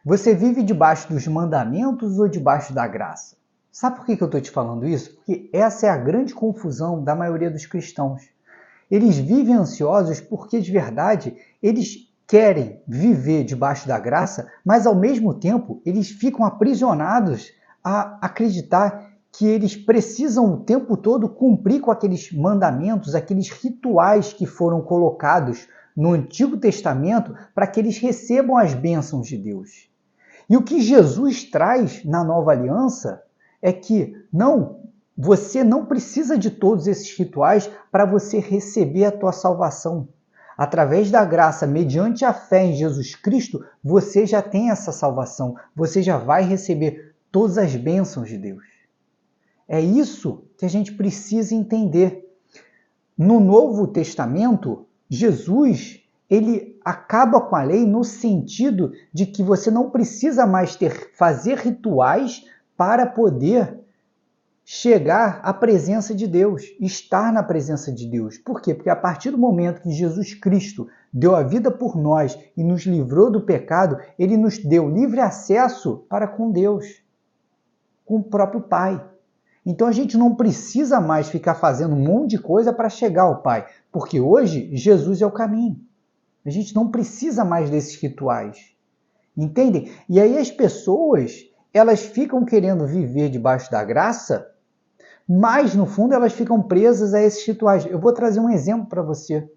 Você vive debaixo dos mandamentos ou debaixo da graça? Sabe por que eu estou te falando isso? Porque essa é a grande confusão da maioria dos cristãos. Eles vivem ansiosos porque, de verdade, eles querem viver debaixo da graça, mas, ao mesmo tempo, eles ficam aprisionados a acreditar que eles precisam o tempo todo cumprir com aqueles mandamentos, aqueles rituais que foram colocados no Antigo Testamento para que eles recebam as bênçãos de Deus. E o que Jesus traz na nova aliança é que você não precisa de todos esses rituais para você receber a tua salvação. Através da graça, mediante a fé em Jesus Cristo, você já tem essa salvação. Você já vai receber todas as bênçãos de Deus. É isso que a gente precisa entender. No Novo Testamento, Jesus, ele acaba com a lei no sentido de que você não precisa mais fazer rituais para poder chegar à presença de Deus, estar na presença de Deus. Por quê? Porque a partir do momento que Jesus Cristo deu a vida por nós e nos livrou do pecado, ele nos deu livre acesso para com Deus, com o próprio Pai. Então a gente não precisa mais ficar fazendo um monte de coisa para chegar ao Pai, porque hoje Jesus é o caminho. A gente não precisa mais desses rituais. Entendem? E aí as pessoas, elas ficam querendo viver debaixo da graça, mas no fundo elas ficam presas a esses rituais. Eu vou trazer um exemplo para você.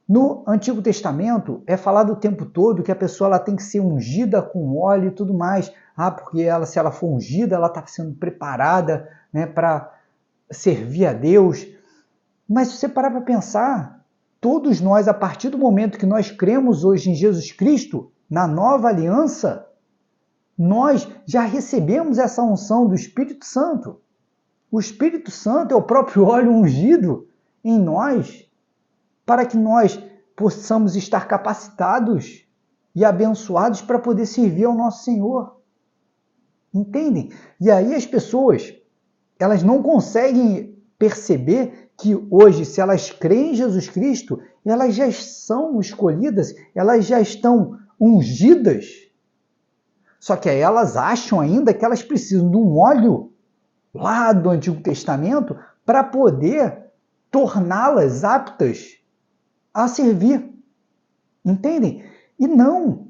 No Antigo Testamento é falado o tempo todo que a pessoa ela tem que ser ungida com óleo e tudo mais. Porque se ela for ungida, ela está sendo preparada, né, para servir a Deus. Mas se você parar para pensar, todos nós, a partir do momento que nós cremos hoje em Jesus Cristo, na nova aliança, nós já recebemos essa unção do Espírito Santo. O Espírito Santo é o próprio óleo ungido em nós, para que nós possamos estar capacitados e abençoados para poder servir ao nosso Senhor. Entendem? E aí as pessoas, elas não conseguem perceber que hoje, se elas creem em Jesus Cristo, elas já são escolhidas, elas já estão ungidas. Só que aí elas acham ainda que elas precisam de um óleo lá do Antigo Testamento para poder torná-las aptas a servir. Entendem? E não.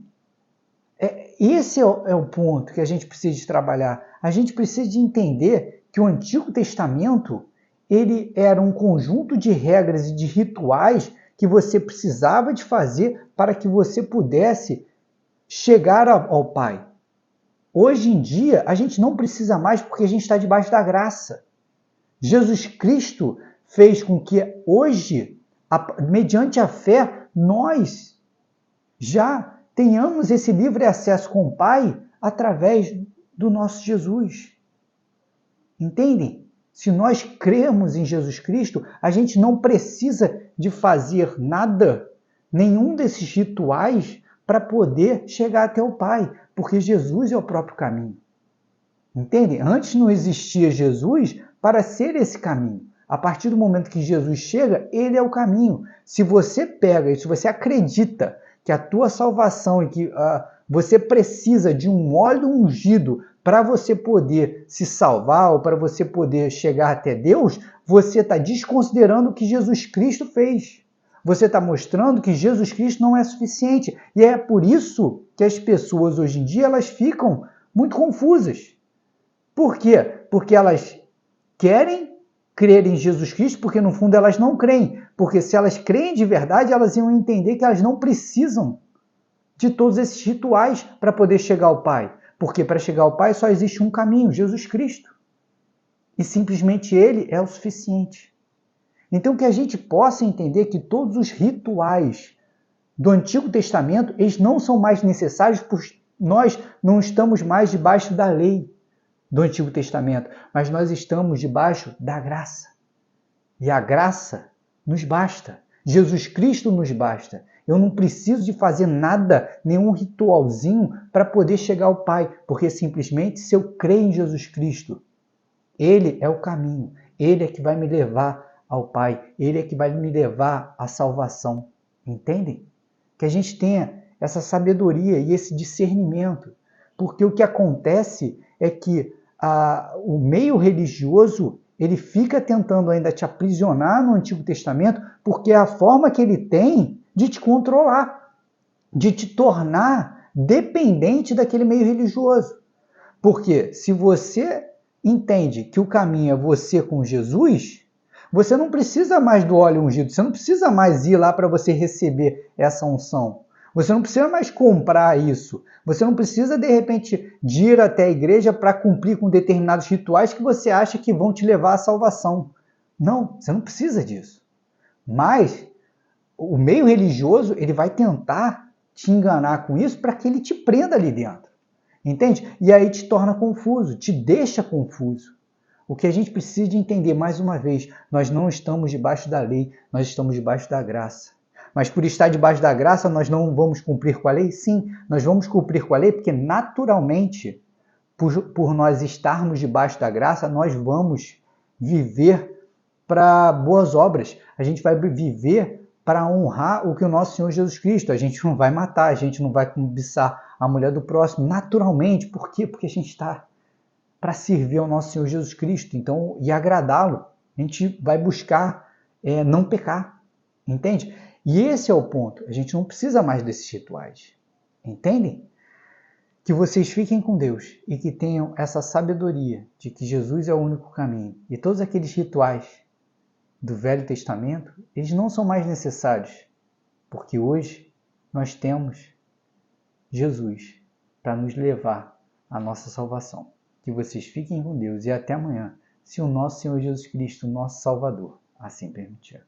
Esse é o ponto que a gente precisa de trabalhar. A gente precisa de entender que o Antigo Testamento ele era um conjunto de regras e de rituais que você precisava de fazer para que você pudesse chegar ao Pai. Hoje em dia, a gente não precisa mais porque a gente está debaixo da graça. Jesus Cristo fez com que hoje, mediante a fé, nós já tenhamos esse livre acesso com o Pai através do nosso Jesus. Entendem? Se nós cremos em Jesus Cristo, a gente não precisa de fazer nada, nenhum desses rituais, para poder chegar até o Pai, porque Jesus é o próprio caminho. Entendem? Antes não existia Jesus para ser esse caminho. A partir do momento que Jesus chega, ele é o caminho. Se você pega e se você acredita que a tua salvação e que você precisa de um óleo ungido para você poder se salvar ou para você poder chegar até Deus, você está desconsiderando o que Jesus Cristo fez. Você está mostrando que Jesus Cristo não é suficiente. E é por isso que as pessoas hoje em dia elas ficam muito confusas. Por quê? Porque elas querem crer em Jesus Cristo, porque no fundo elas não creem. Porque se elas creem de verdade, elas iam entender que elas não precisam de todos esses rituais para poder chegar ao Pai. Porque para chegar ao Pai só existe um caminho, Jesus Cristo. E simplesmente Ele é o suficiente. Então que a gente possa entender que todos os rituais do Antigo Testamento, eles não são mais necessários, porque nós não estamos mais debaixo da lei do Antigo Testamento, mas nós estamos debaixo da graça. E a graça nos basta. Jesus Cristo nos basta. Eu não preciso de fazer nada, nenhum ritualzinho para poder chegar ao Pai, porque simplesmente se eu creio em Jesus Cristo, Ele é o caminho, Ele é que vai me levar ao Pai, Ele é que vai me levar à salvação. Entendem? Que a gente tenha essa sabedoria e esse discernimento. Porque o que acontece é que o meio religioso ele fica tentando ainda te aprisionar no Antigo Testamento, porque é a forma que ele tem de te controlar, de te tornar dependente daquele meio religioso. Porque se você entende que o caminho é você com Jesus, você não precisa mais do óleo ungido, você não precisa mais ir lá para você receber essa unção. Você não precisa mais comprar isso. Você não precisa, de repente, de ir até a igreja para cumprir com determinados rituais que você acha que vão te levar à salvação. Não, você não precisa disso. Mas o meio religioso ele vai tentar te enganar com isso para que ele te prenda ali dentro. Entende? E aí te torna confuso, te deixa confuso. O que a gente precisa de entender, mais uma vez, nós não estamos debaixo da lei, nós estamos debaixo da graça. Mas por estar debaixo da graça, nós não vamos cumprir com a lei? Sim, nós vamos cumprir com a lei porque naturalmente, por nós estarmos debaixo da graça, nós vamos viver para boas obras. A gente vai viver para honrar o que o nosso Senhor Jesus Cristo. A gente não vai matar, a gente não vai cobiçar a mulher do próximo, naturalmente. Por quê? Porque a gente está para servir ao nosso Senhor Jesus Cristo, então, e agradá-lo. A gente vai buscar não pecar, entende? E esse é o ponto. A gente não precisa mais desses rituais, entendem? Que vocês fiquem com Deus e que tenham essa sabedoria de que Jesus é o único caminho. E todos aqueles rituais do Velho Testamento, eles não são mais necessários, porque hoje nós temos Jesus para nos levar à nossa salvação. Que vocês fiquem com Deus e até amanhã, se o nosso Senhor Jesus Cristo, nosso Salvador, assim permitir.